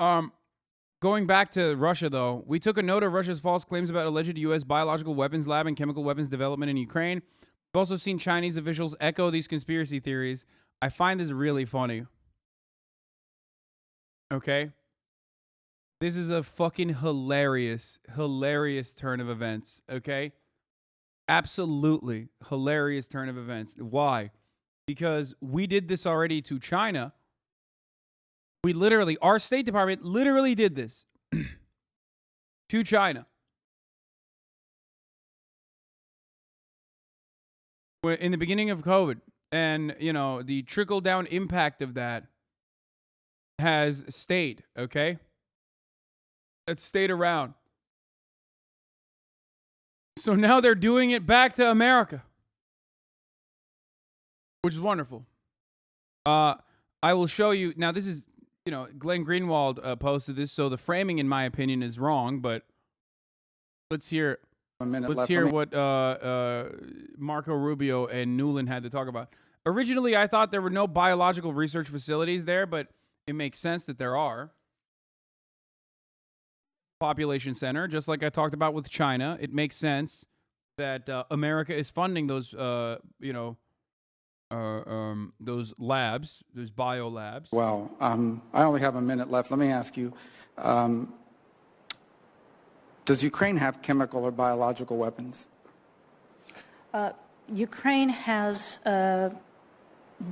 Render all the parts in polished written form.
Um, Going back to Russia, though, we took a note of Russia's false claims about alleged U.S. biological weapons lab and chemical weapons development in Ukraine. We've also seen Chinese officials echo these conspiracy theories. I find this really funny. Okay? This is a fucking hilarious turn of events. Okay? Absolutely hilarious turn of events. Why? Because we did this already to China. We literally, our State Department literally did this to China. In the beginning of COVID. And, you know, the trickle down impact of that has stayed, okay? It's stayed around. So now they're doing it back to America, which is wonderful. I will show you. Now, this is, you know, Glenn Greenwald posted this, so the framing, in my opinion, is wrong, but let's hear what Marco Rubio and Nuland had to talk about. Originally, I thought there were no biological research facilities there, but it makes sense that there are. Population center, just like I talked about with China. It makes sense that America is funding those, those labs, those bio labs. Well, I only have a minute left. Let me ask you, does Ukraine have chemical or biological weapons? Ukraine has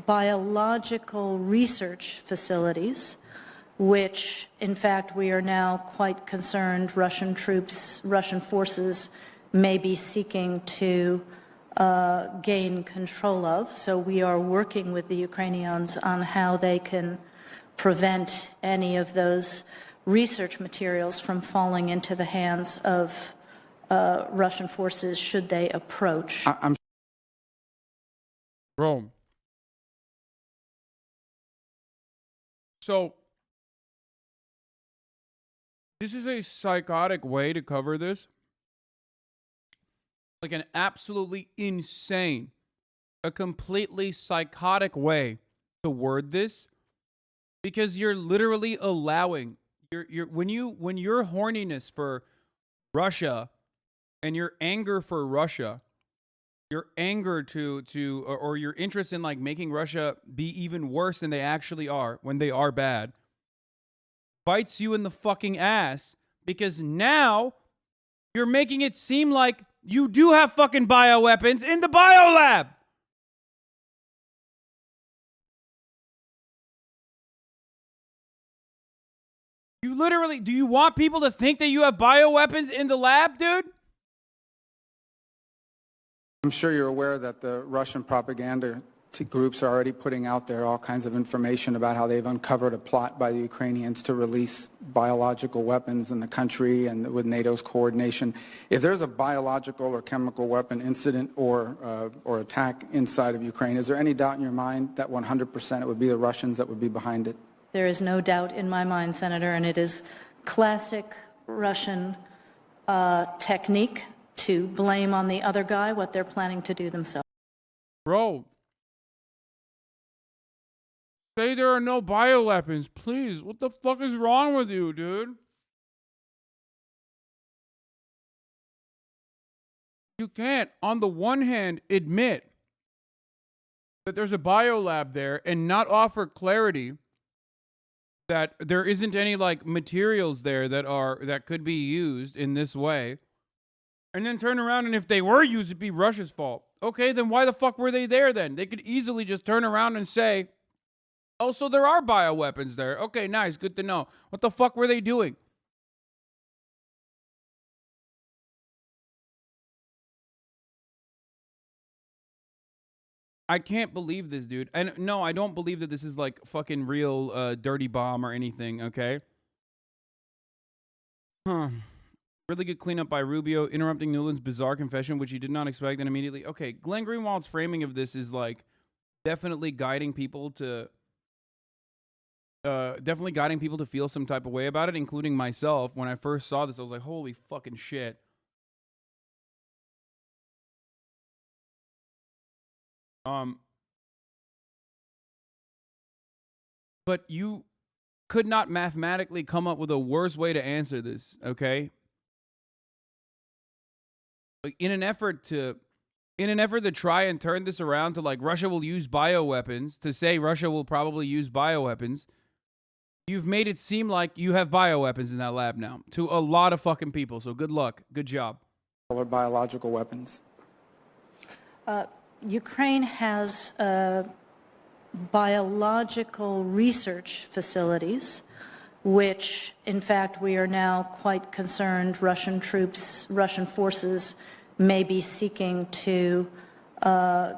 biological research facilities, which, in fact, we are now quite concerned Russian forces may be seeking to gain control of. So we are working with the Ukrainians on how they can prevent any of those research materials from falling into the hands of Russian forces should they approach. Rome. So this is a psychotic way to cover this. Like an absolutely insane, a completely psychotic way to word this, because you're literally allowing when your horniness for Russia and your anger for Russia, your anger or your interest in like making Russia be even worse than they actually are when they are bad, bites you in the fucking ass, because now you're making it seem like you do have fucking bioweapons in the biolab. You literally, do you want people to think that you have bioweapons in the lab, dude? I'm sure you're aware that the Russian propaganda groups are already putting out there all kinds of information about how they've uncovered a plot by the Ukrainians to release biological weapons in the country and with NATO's coordination. If there's a biological or chemical weapon incident or attack inside of Ukraine, is there any doubt in your mind that 100% it would be the Russians that would be behind it? There is no doubt in my mind, Senator, and it is classic Russian technique to blame on the other guy what they're planning to do themselves. Bro, say there are no bioweapons, please. What the fuck is wrong with you, dude? You can't, on the one hand, admit that there's a biolab there and not offer clarity that there isn't any like materials there that could be used in this way, and then turn around and if they were used, it'd be Russia's fault. Okay, then why the fuck were they there then? They could easily just turn around and say, oh, so there are bioweapons there. Okay, nice, good to know. What the fuck were they doing? I can't believe this, dude. And no, I don't believe that this is like fucking real dirty bomb or anything, okay? Huh. Really good cleanup by Rubio, interrupting Newland's bizarre confession, which he did not expect, and immediately... Okay, Glenn Greenwald's framing of this is like definitely guiding people to... feel some type of way about it, including myself. When I first saw this, I was like, holy fucking shit. But you could not mathematically come up with a worse way to answer this, okay? Like in an effort to try and turn this around to like Russia will use bioweapons, to say Russia will probably use bioweapons, you've made it seem like you have bioweapons in that lab now to a lot of fucking people. So good luck. Good job. Or biological weapons. Ukraine has biological research facilities, which, in fact, we are now quite concerned Russian forces may be seeking to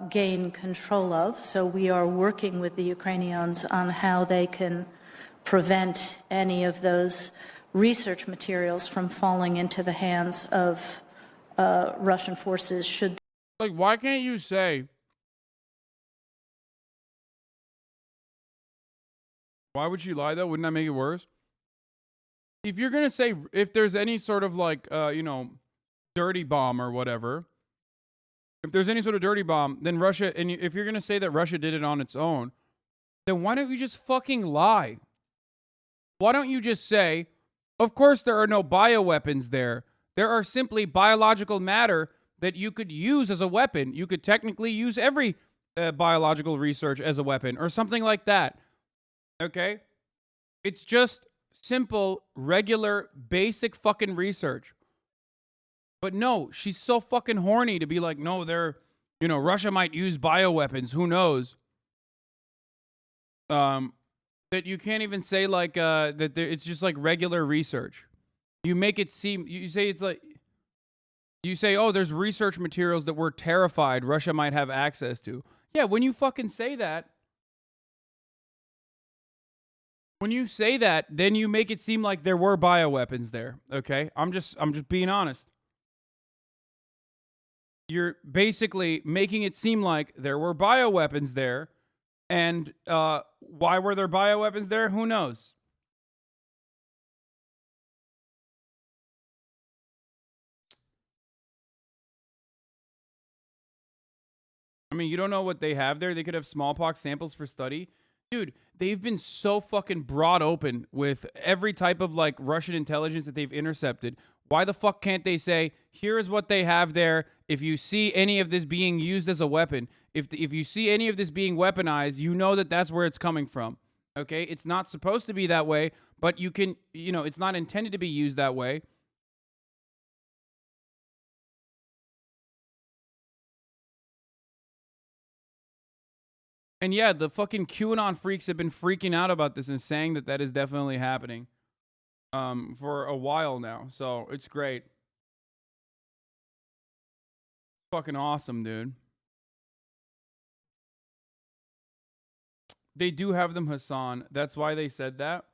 gain control of. So we are working with the Ukrainians on how they can prevent any of those research materials from falling into the hands of Russian forces should. Like, why can't you say? Why would she lie though? Wouldn't that make it worse? If you're gonna say if there's any sort of like dirty bomb or whatever, if there's any sort of dirty bomb, then Russia, and if you're gonna say that Russia did it on its own, then why don't you just fucking lie? Why don't you just say, of course there are no bioweapons there. There are simply biological matter that you could use as a weapon. You could technically use every biological research as a weapon or something like that. Okay? It's just simple, regular, basic fucking research. But no, she's so fucking horny to be like, no, Russia might use bioweapons. Who knows? That you can't even say like that it's just like regular research. You make it seem, you say it's like, you say, oh, there's research materials that we're terrified Russia might have access to. Yeah, when you fucking say that, then you make it seem like there were bioweapons there, okay? I'm just being honest. You're basically making it seem like there were bioweapons there, and why were there bioweapons there? Who knows? I mean, you don't know what they have there. They could have smallpox samples for study. Dude, they've been so fucking broad open with every type of like Russian intelligence that they've intercepted. Why the fuck can't they say, here is what they have there. If you see any of this being used as a weapon, if you see any of this being weaponized, you know that that's where it's coming from. Okay? It's not supposed to be that way, but you can, it's not intended to be used that way. And yeah, the fucking QAnon freaks have been freaking out about this and saying that is definitely happening for a while now. So it's great. Fucking awesome, dude. They do have them, Hasan. That's why they said that.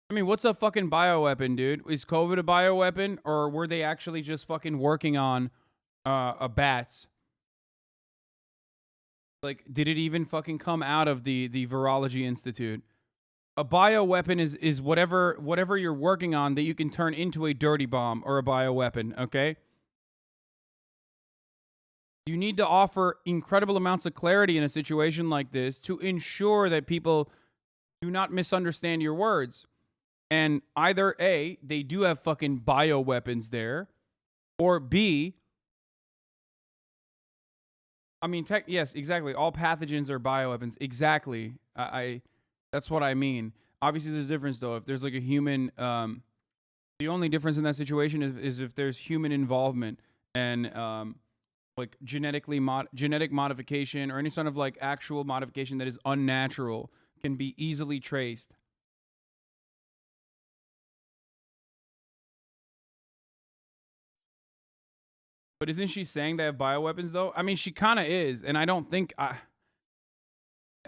I mean, what's a fucking bioweapon, dude? Is COVID a bioweapon, or were they actually just fucking working on a bats? Like, did it even fucking come out of the Virology Institute? A bioweapon is whatever you're working on that you can turn into a dirty bomb or a bioweapon, okay? You need to offer incredible amounts of clarity in a situation like this to ensure that people do not misunderstand your words. And either A, they do have fucking bioweapons there, or B, I mean, yes, exactly. All pathogens are bioweapons. Exactly. That's what I mean. Obviously, there's a difference, though. If there's like a human, the only difference in that situation is if there's human involvement and like genetic modification or any sort of like actual modification that is unnatural can be easily traced. But isn't she saying they have bioweapons though? I mean, she kind of is, and I don't think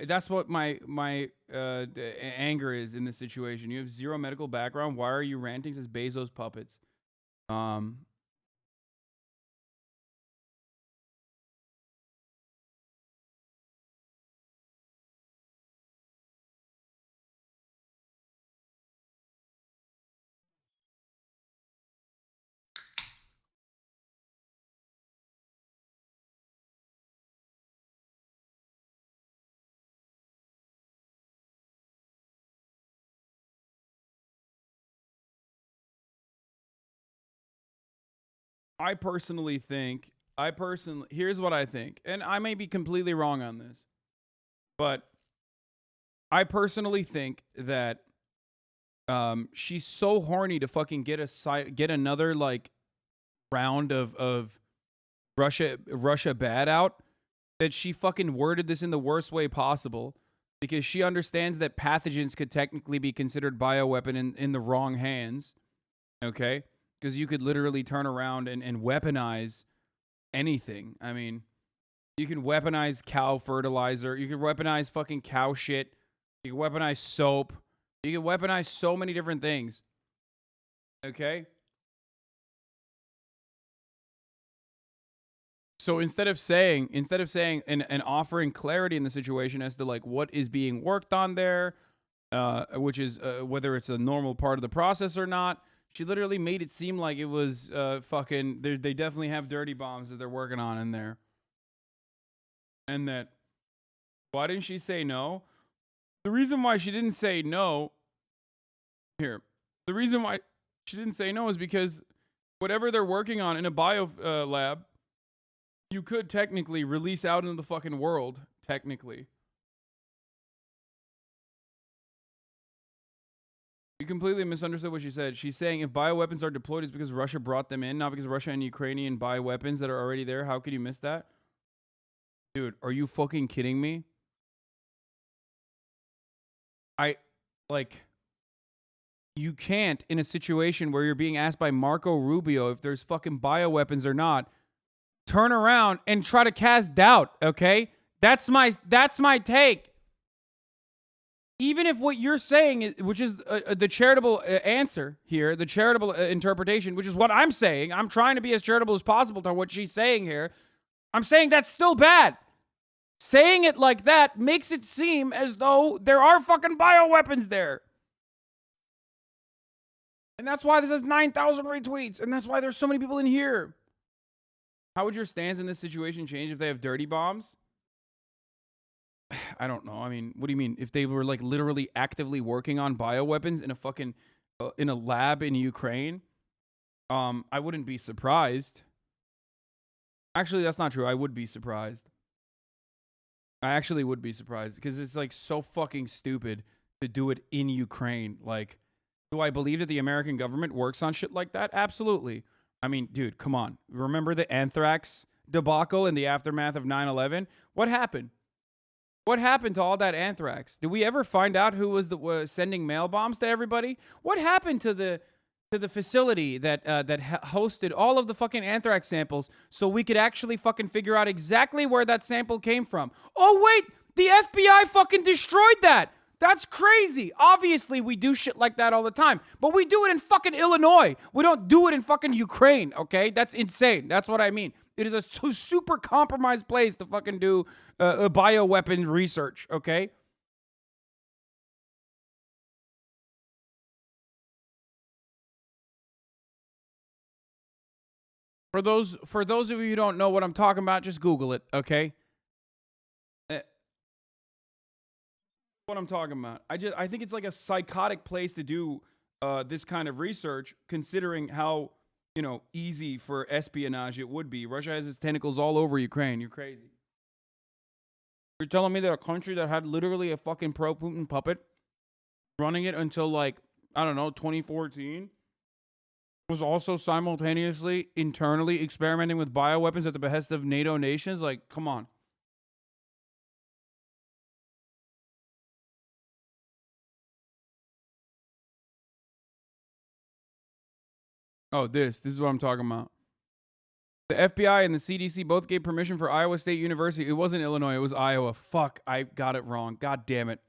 that's what my anger is in this situation. You have zero medical background. Why are you ranting? Says Bezos puppets. here's what I think, and I may be completely wrong on this, but I personally think that she's so horny to fucking get another like round of Russia bad out that she fucking worded this in the worst way possible because she understands that pathogens could technically be considered bioweapon in the wrong hands. Okay? Because you could literally turn around and weaponize anything. I mean, you can weaponize cow fertilizer. You can weaponize fucking cow shit. You can weaponize soap. You can weaponize so many different things. Okay? So instead of saying and offering clarity in the situation as to like what is being worked on there, which is whether it's a normal part of the process or not, she literally made it seem like it was fucking. They definitely have dirty bombs that they're working on in there, and that why didn't she say no? The reason why she didn't say no here, the reason why she didn't say no is because whatever they're working on in a bio lab. You could technically release out into the fucking world, technically. You completely misunderstood what she said. She's saying if bioweapons are deployed, it's because Russia brought them in, not because Russia and Ukrainian buy weapons that are already there. How could you miss that? Dude, are you fucking kidding me? You can't, in a situation where you're being asked by Marco Rubio if there's fucking bioweapons or not, turn around and try to cast doubt, okay? That's my take. Even if what you're saying is, which is the charitable answer here, the charitable interpretation, which is what I'm saying. I'm trying to be as charitable as possible to what she's saying here. I'm saying that's still bad. Saying it like that makes it seem as though there are fucking bioweapons there. And that's why this has 9,000 retweets. And that's why there's so many people in here. How would your stance in this situation change if they have dirty bombs? I don't know. I mean, what do you mean? If they were like literally actively working on bioweapons in a fucking in a lab in Ukraine, I wouldn't be surprised. Actually, that's not true. I would be surprised. I actually would be surprised because it's like so fucking stupid to do it in Ukraine. Like, do I believe that the American government works on shit like that? Absolutely. I mean, dude, come on. Remember the anthrax debacle in the aftermath of 9/11? What happened? What happened to all that anthrax? Did we ever find out who was sending mail bombs to everybody? What happened to the facility that hosted all of the fucking anthrax samples so we could actually fucking figure out exactly where that sample came from? Oh wait, the FBI fucking destroyed that. That's crazy. Obviously, we do shit like that all the time. But we do it in fucking Illinois. We don't do it in fucking Ukraine, okay? That's insane. That's what I mean. It is a super compromised place to fucking do a bioweapon research, okay? For those of you who don't know what I'm talking about, just Google it, okay? What I'm talking about. I think it's like a psychotic place to do this kind of research, considering how easy for espionage it would be. Russia has its tentacles all over Ukraine. You're crazy. You're telling me that a country that had literally a fucking pro-Putin puppet running it until like I don't know 2014 was also simultaneously internally experimenting with bioweapons at the behest of NATO nations? Like, come on. Oh, this is what I'm talking about. The FBI and the CDC both gave permission for Iowa State University. It wasn't Illinois, it was Iowa. Fuck, I got it wrong. God damn it.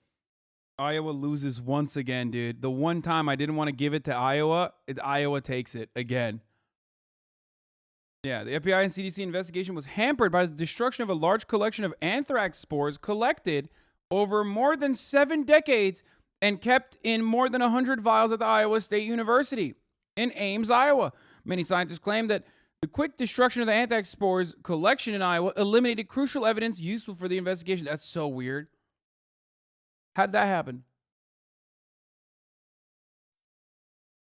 Iowa loses once again, dude. The one time I didn't want to give it to Iowa, Iowa takes it again. Yeah, the FBI and CDC investigation was hampered by the destruction of a large collection of anthrax spores collected over more than 7 decades and kept in more than 100 vials at the Iowa State University in Ames, Iowa. Many scientists claim that the quick destruction of the anthrax spores collection in Iowa eliminated crucial evidence useful for the investigation. That's so weird. How'd that happen?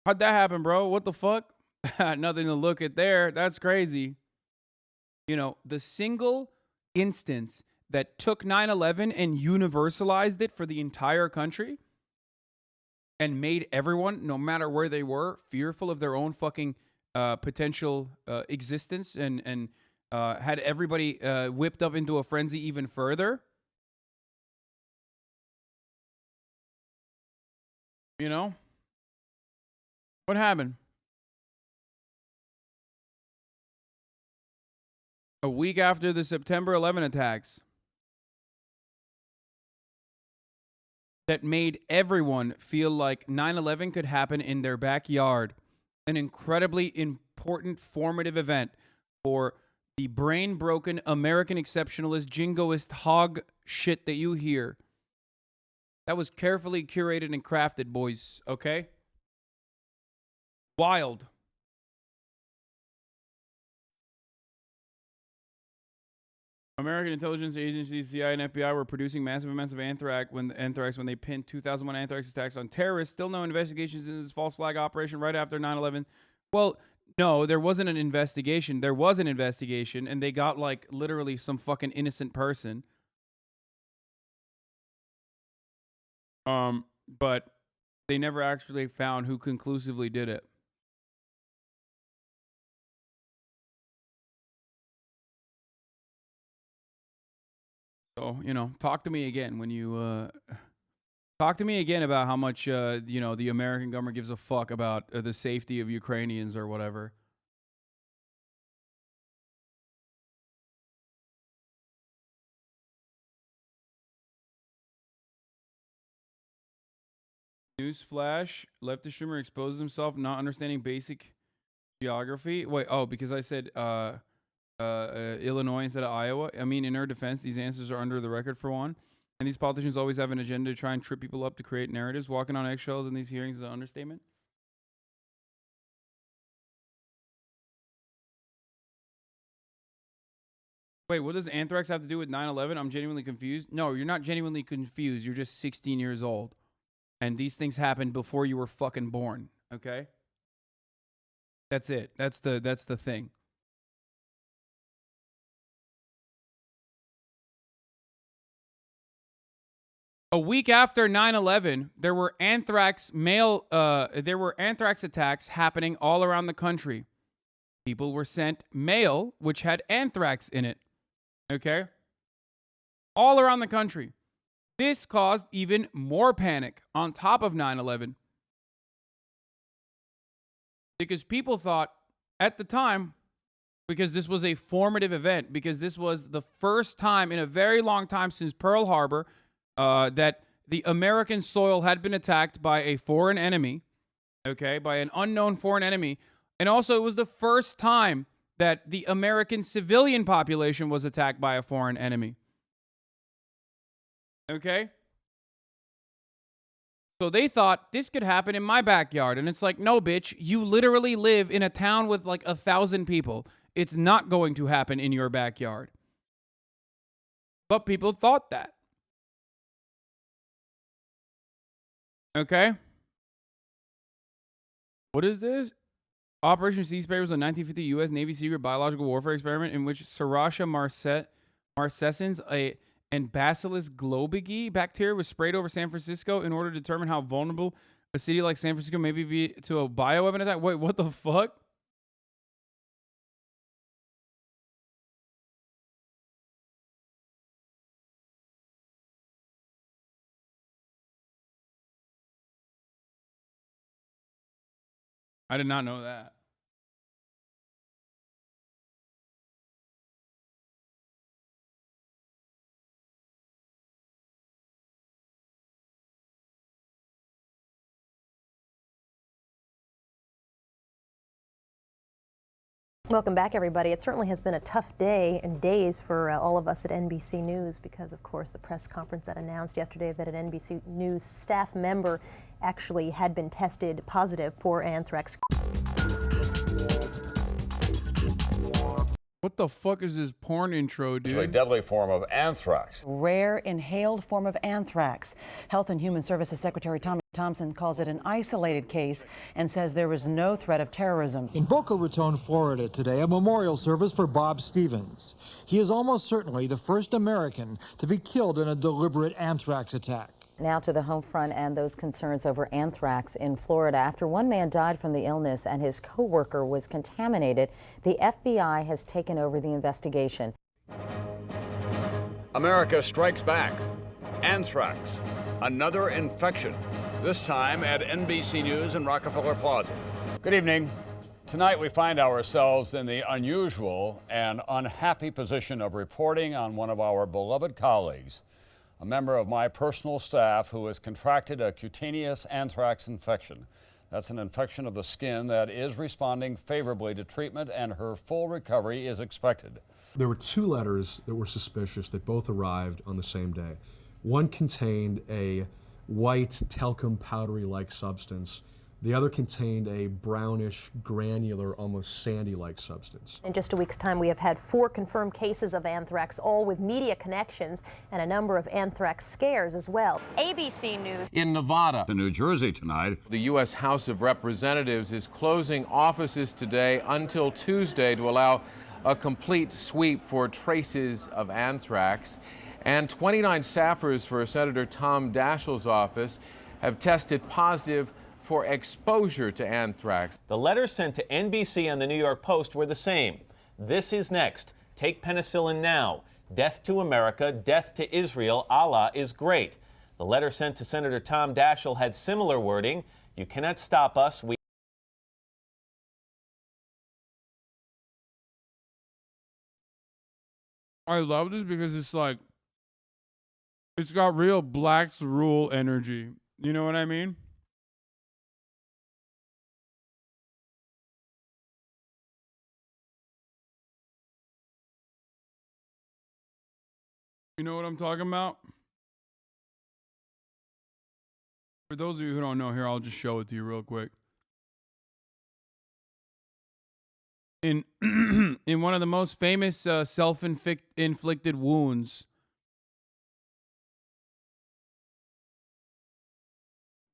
How'd that happen, bro? What the fuck? Nothing to look at there. That's crazy. You know, the single instance that took 9/11 and universalized it for the entire country and made everyone, no matter where they were, fearful of their own fucking potential existence and had everybody whipped up into a frenzy even further. You know? What happened? A week after the September 11 attacks that made everyone feel like 9/11 could happen in their backyard. An incredibly important formative event for the brain-broken American exceptionalist, jingoist hog shit that you hear. That was carefully curated and crafted, boys, okay? Wild. American intelligence agencies, CIA and FBI were producing massive amounts of anthrax when they pinned 2001 anthrax attacks on terrorists. Still no investigations into this false flag operation right after 9/11. Well, no, there wasn't an investigation. There was an investigation, and they got, like, literally some fucking innocent person. But they never actually found who conclusively did it. So, you know, talk to me again when you talk to me again about how much you know, the American government gives a fuck about the safety of Ukrainians or whatever. Newsflash: leftist streamer exposes himself not understanding basic geography. Wait, oh, because I said Illinois instead of Iowa. I mean, in her defense, these answers are under the record for one. And these politicians always have an agenda to try and trip people up to create narratives. Walking on eggshells in these hearings is an understatement. Wait, what does anthrax have to do with 9/11? I'm genuinely confused. No, you're not genuinely confused. You're just 16 years old. And these things happened before you were fucking born, okay? That's it. That's the thing. A week after 9/11, there were anthrax attacks happening all around the country. People were sent mail which had anthrax in it. Okay? All around the country. This caused even more panic on top of 9/11. Because people thought at the time, because this was a formative event, because this was the first time in a very long time since Pearl Harbor that the American soil had been attacked by a foreign enemy, okay, by an unknown foreign enemy. And also, it was the first time that the American civilian population was attacked by a foreign enemy. Okay? So they thought this could happen in my backyard. And it's like, no, bitch, you literally live in a town with like 1,000 people. It's not going to happen in your backyard. But people thought that. Okay? What is this? Operation Sea Spray was a 1950 U.S. Navy secret biological warfare experiment in which Serratia marcescens and Bacillus globigii bacteria was sprayed over San Francisco in order to determine how vulnerable a city like San Francisco may be to a bioweapon attack. Wait, what the fuck? I did not know that. Welcome back, everybody. It certainly has been a tough day and days for all of us at NBC News because, of course, the press conference that announced yesterday that an NBC News staff member actually had been tested positive for anthrax. What the fuck is this porn intro, dude? A deadly form of anthrax. Rare inhaled form of anthrax. Health and Human Services Secretary Tommy Thompson calls it an isolated case and says there was no threat of terrorism. In Boca Raton, Florida today, a memorial service for Bob Stevens. He is almost certainly the first American to be killed in a deliberate anthrax attack. Now to the home front and those concerns over anthrax in Florida. After one man died from the illness and his co-worker was contaminated, the FBI has taken over the investigation. America strikes back. Anthrax. Another infection. This time at NBC News in Rockefeller Plaza. Good evening. Tonight we find ourselves in the unusual and unhappy position of reporting on one of our beloved colleagues, a member of my personal staff who has contracted a cutaneous anthrax infection. That's an infection of the skin that is responding favorably to treatment, and her full recovery is expected. There were 2 letters that were suspicious that both arrived on the same day. One contained a white talcum powdery-like substance. The other contained a brownish, granular, almost sandy-like substance. In just a week's time, we have had 4 confirmed cases of anthrax, all with media connections, and a number of anthrax scares as well. ABC News. In Nevada, in New Jersey tonight, the U.S. House of Representatives is closing offices today until Tuesday to allow a complete sweep for traces of anthrax. And 29 staffers for Senator Tom Daschle's office have tested positive for exposure to anthrax. The letters sent to NBC and the New York Post were the same. This is next. Take penicillin now. Death to America, death to Israel. Allah is great. The letter sent to Senator Tom Daschle had similar wording. You cannot stop us. I love this because it's like, it's got real Black's Rule energy. You know what I mean? You know what I'm talking about? For those of you who don't know, here, I'll just show it to you real quick. In in one of the most famous self-inflicted wounds,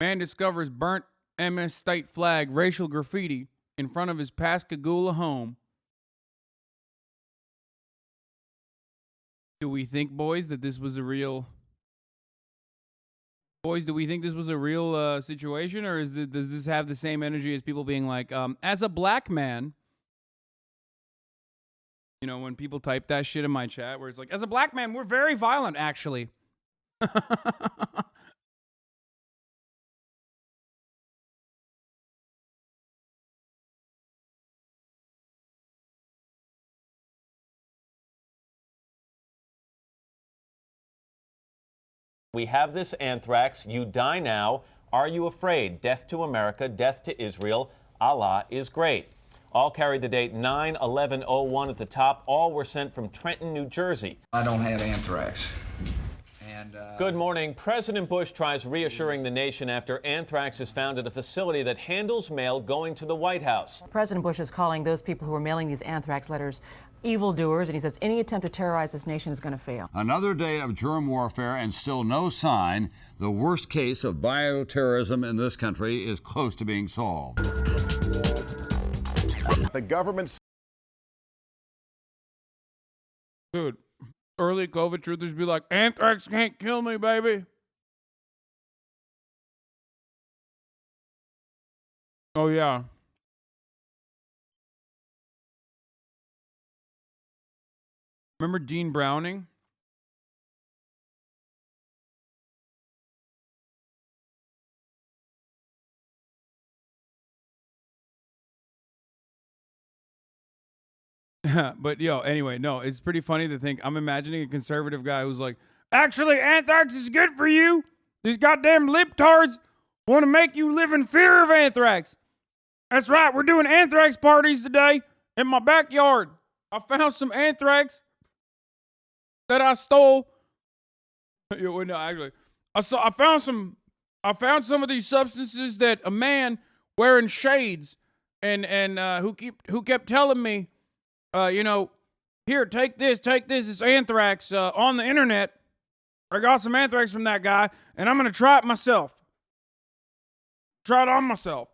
man discovers burnt MS state flag racial graffiti in front of his Pascagoula home. Do we think, boys, that this was a real... Boys, do we think this was a real situation, or does this have the same energy as people being like, as a black man... You know, when people type that shit in my chat where it's like, as a black man, we're very violent, actually. We have this anthrax. You die now. Are you afraid? Death to America, death to Israel. Allah is great. All carried the date 9/11/01 at the top. All were sent from Trenton, New Jersey. I don't have anthrax. Good morning. President Bush tries reassuring the nation after anthrax is found at a facility that handles mail going to the White House. President Bush is calling those people who are mailing these anthrax letters evildoers, and he says any attempt to terrorize this nation is going to fail. another day of germ warfare and still no sign. The worst case of bioterrorism in this country is close to being solved. The government's... Dude, early COVID truthers be like, anthrax can't kill me, baby. Oh, yeah. Remember Dean Browning? But anyway, no, it's pretty funny to think. I'm imagining a conservative guy who's like, actually, anthrax is good for you. These goddamn libtards want to make you live in fear of anthrax. That's right, we're doing anthrax parties today in my backyard. I found some anthrax that I stole. No, actually, I found some of these substances that a man wearing shades and who kept telling me, Here, take this. It's anthrax on the internet. I got some anthrax from that guy, and I'm going to try it myself. Try it on myself.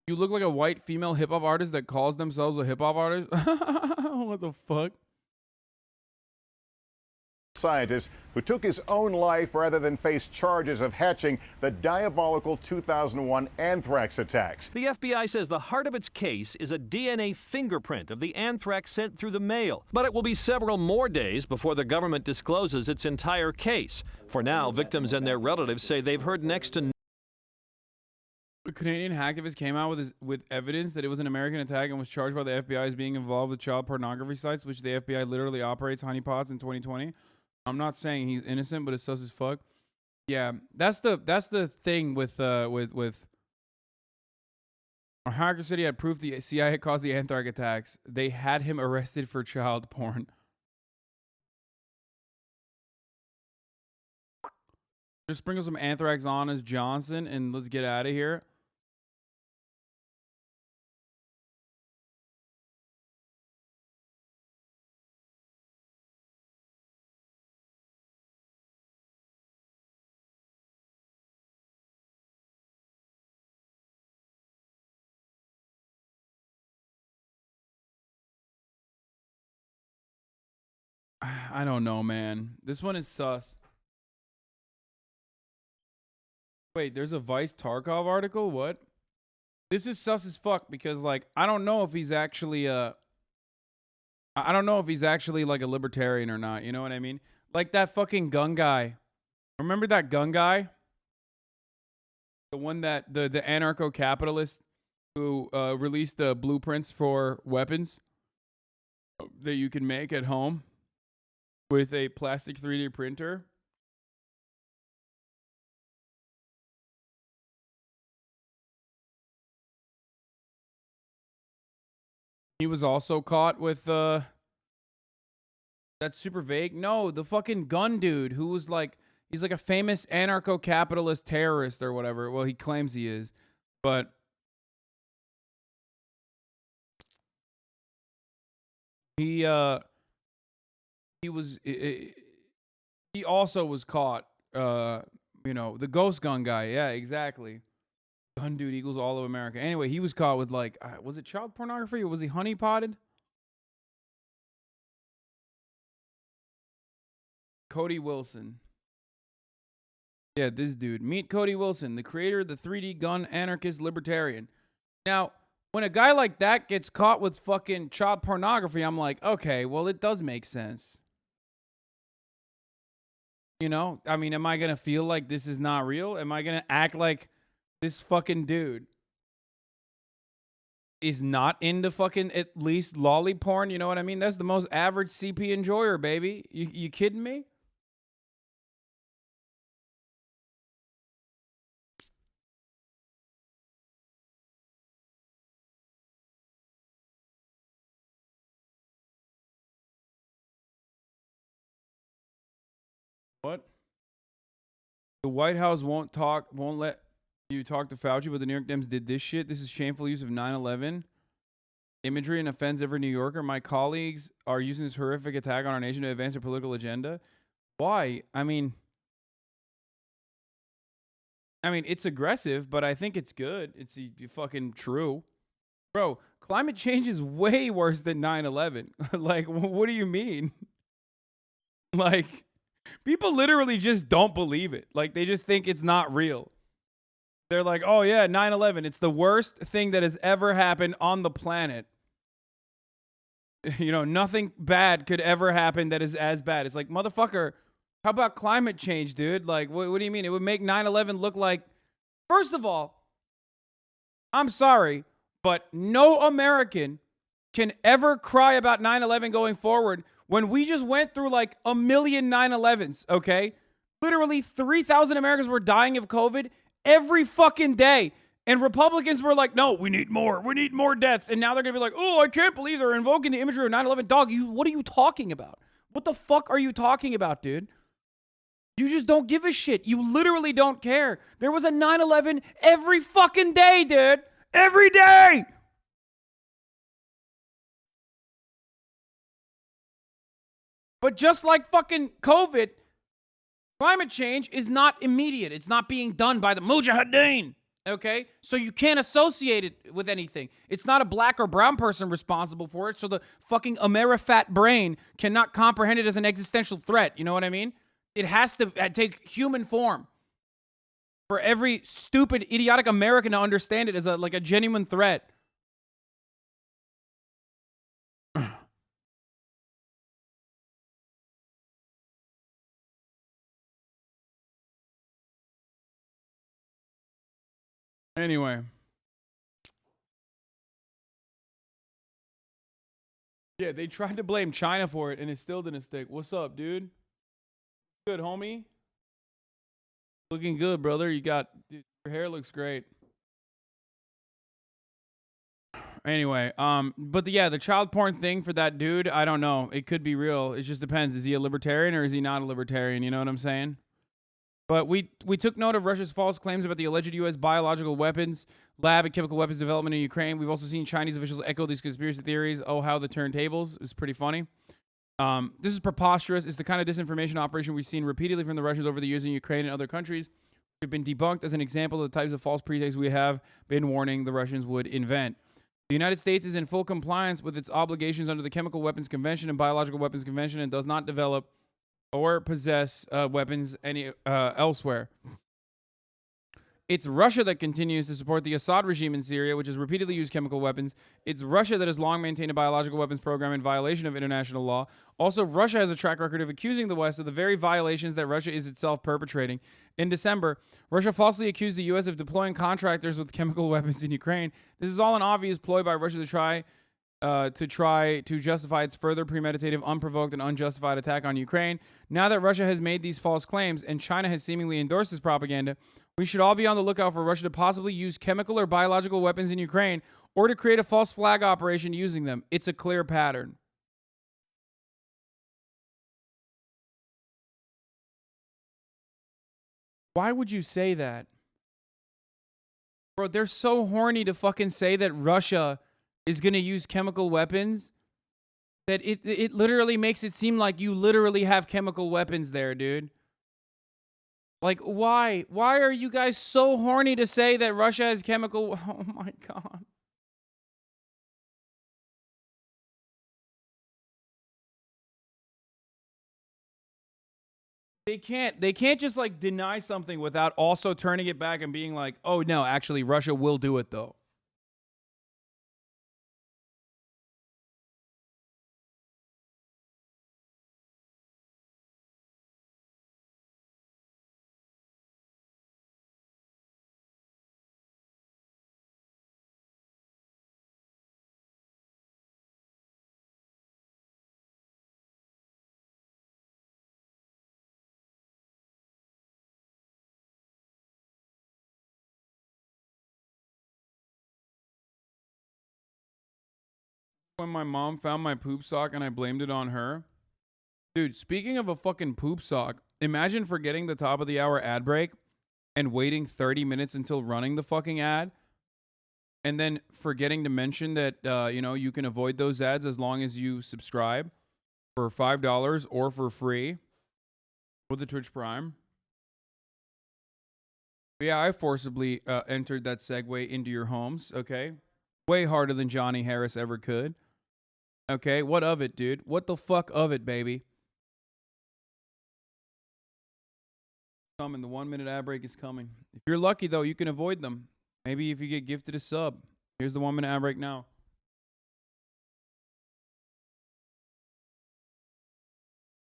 You look like a white female hip-hop artist that calls themselves a hip-hop artist? What the fuck? Scientist who took his own life rather than face charges of hatching the diabolical 2001 anthrax attacks. The FBI says the heart of its case is a DNA fingerprint of the anthrax sent through the mail. But it will be several more days before the government discloses its entire case. For now, victims and their relatives say they've heard next to A Canadian hacktivist came out with evidence that it was an American attack and was charged by the FBI as being involved with child pornography sites, which the FBI literally operates honeypots in 2020. I'm not saying he's innocent, but it's sus as fuck. Yeah, that's the thing with our hacker said he had proof the CIA caused the anthrax attacks. They had him arrested for child porn. Just sprinkle some anthrax on as Johnson and let's get out of here. I don't know, man. This one is sus. Wait, there's a Vice Tarkov article? What? This is sus as fuck because, like, I don't know if he's actually I don't know if he's actually like a libertarian or not. You know what I mean? Like that fucking gun guy. Remember that gun guy? The one that the anarcho-capitalist who released the blueprints for weapons that you can make at home with a plastic 3D printer. He was also caught with that's super vague. No, the fucking gun dude who was like, he's like a famous anarcho-capitalist terrorist or whatever. Well, he claims he is, but he also was caught, you know, the ghost gun guy. Yeah, exactly. Gun dude equals all of America. Anyway, he was caught with like, was it child pornography or was he honeypotted? Cody Wilson. Yeah, this dude. Meet Cody Wilson, the creator of the 3D gun anarchist libertarian. Now, when a guy like that gets caught with fucking child pornography, I'm like, okay, well, it does make sense. You know, I mean, am I going to feel like this is not real? Am I going to act like this fucking dude is not into fucking at least lolly porn? You know what I mean? That's the most average CP enjoyer, baby. You kidding me? What? The White House won't let you talk to Fauci, but the New York Dems did this shit. This is shameful use of 9/11 imagery and offends every New Yorker. My colleagues are using this horrific attack on our nation to advance their political agenda. Why? I mean, it's aggressive, but I think it's good. It's fucking true. Bro, climate change is way worse than 9/11. Like, what do you mean? Like, people literally just don't believe it. Like, they just think it's not real. They're like, oh, yeah, 9/11. It's the worst thing that has ever happened on the planet. You know, nothing bad could ever happen that is as bad. It's like, motherfucker, how about climate change, dude? Like, what do you mean? It would make 9/11 look like... First of all, I'm sorry, but no American can ever cry about 9/11 going forward when we just went through like a million 9/11s, okay? Literally 3,000 Americans were dying of COVID every fucking day. And Republicans were like, no, we need more deaths. And now they're going to be like, oh, I can't believe they're invoking the imagery of 9/11. Dog, what are you talking about? What the fuck are you talking about, dude? You just don't give a shit. You literally don't care. There was a 9/11 every fucking day, dude. Every day. But just like fucking COVID, climate change is not immediate. It's not being done by the Mujahideen. Okay? So you can't associate it with anything. It's not a black or brown person responsible for it. So the fucking Amerifat brain cannot comprehend it as an existential threat. You know what I mean? It has to take human form for every stupid, idiotic American to understand it as a genuine threat. Anyway. Yeah, they tried to blame China for it, and it still didn't stick. What's up, dude? Good, homie? Looking good, brother. Dude, your hair looks great. Anyway, but the child porn thing for that dude, I don't know. It could be real. It just depends. Is he a libertarian or is he not a libertarian? You know what I'm saying? But we took note of Russia's false claims about the alleged U.S. biological weapons lab and chemical weapons development in Ukraine. We've also seen Chinese officials echo these conspiracy theories. Oh, how the turntables is pretty funny. This is preposterous. It's the kind of disinformation operation we've seen repeatedly from the Russians over the years in Ukraine and other countries. We've been debunked as an example of the types of false pretexts we have been warning the Russians would invent. The United States is in full compliance with its obligations under the Chemical Weapons Convention and Biological Weapons Convention and does not develop or possess weapons elsewhere. It's Russia that continues to support the Assad regime in Syria, which has repeatedly used chemical weapons. It's Russia that has long maintained a biological weapons program in violation of international law. Also, Russia has a track record of accusing the West of the very violations that Russia is itself perpetrating. In December, Russia falsely accused the U.S. of deploying contractors with chemical weapons in Ukraine. This is all an obvious ploy by Russia to try to justify its further premeditative, unprovoked, and unjustified attack on Ukraine. Now that Russia has made these false claims and China has seemingly endorsed this propaganda, we should all be on the lookout for Russia to possibly use chemical or biological weapons in Ukraine or to create a false flag operation using them. It's a clear pattern. Why would you say that? Bro, they're so horny to fucking say that Russia is going to use chemical weapons that it literally makes it seem like you literally have chemical weapons there, dude. Like, why? Why are you guys so horny to say that Russia has chemical... Oh, my God. They can't just, like, deny something without also turning it back and being like, oh, no, actually, Russia will do it, though. When my mom found my poop sock and I blamed it on her. Dude, speaking of a fucking poop sock, imagine forgetting the top of the hour ad break and waiting 30 minutes until running the fucking ad and then forgetting to mention that, you can avoid those ads as long as you subscribe for $5 or for free with the Twitch Prime. But yeah, I forcibly entered that segue into your homes, okay? Way harder than Johnny Harris ever could. Okay, what of it, dude? What the fuck of it, baby? Coming. The 1 minute ad break is coming. If you're lucky, though, you can avoid them. Maybe if you get gifted a sub. Here's the 1 minute ad break now.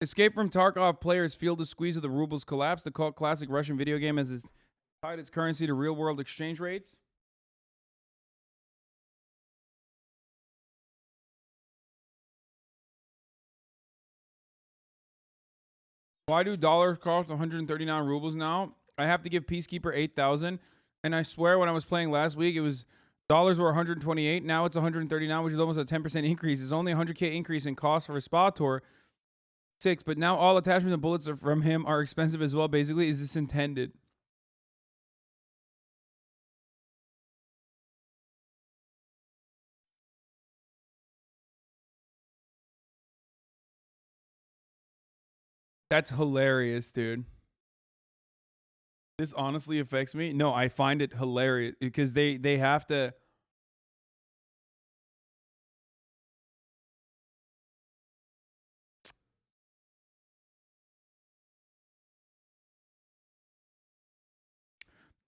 Escape from Tarkov players feel the squeeze of the rubles collapse. The cult classic Russian video game has tied its currency to real world exchange rates. Why do dollars cost 139 rubles now? I have to give Peacekeeper 8,000. And I swear when I was playing last week, it was dollars were 128. Now it's 139, which is almost a 10% increase. It's only a 100K increase in cost for a spa tour. 6, but now all attachments and bullets from him are expensive as well, basically. Is this intended? That's hilarious, dude. This honestly affects me. No, I find it hilarious because they have to.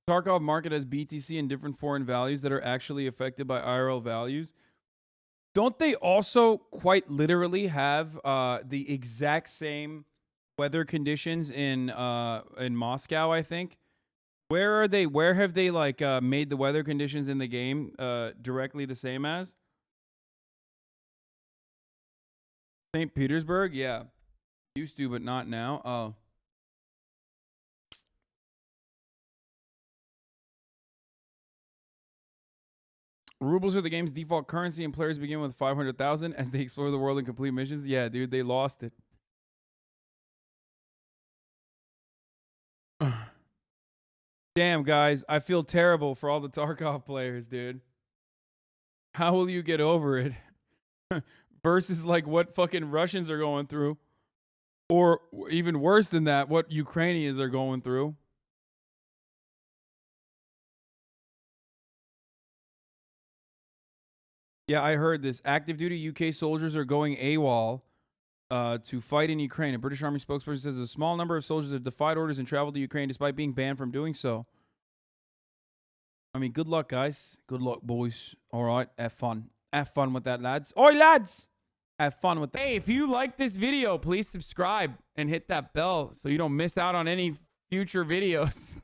Tarkov market has BTC and different foreign values that are actually affected by IRL values. Don't they also quite literally have the exact same weather conditions in Moscow, I think? Where are they? Where have they like made the weather conditions in the game directly the same as? St. Petersburg? Yeah. Used to, but not now. Oh. Rubles are the game's default currency, and players begin with 500,000 as they explore the world and complete missions. Yeah, dude, they lost it. Damn, guys, I feel terrible for all the Tarkov players, dude. How will you get over it? Versus like what fucking Russians are going through. Or even worse than that, what Ukrainians are going through. Yeah, I heard this. Active duty UK soldiers are going AWOL to fight in Ukraine. A British Army spokesperson says a small number of soldiers have defied orders and traveled to Ukraine despite being banned from doing so. I mean, good luck, guys. Good luck, boys. All right, have fun. Have fun with that, lads. Oi, lads! Have fun with that. Hey, if you like this video, please subscribe and hit that bell so you don't miss out on any future videos.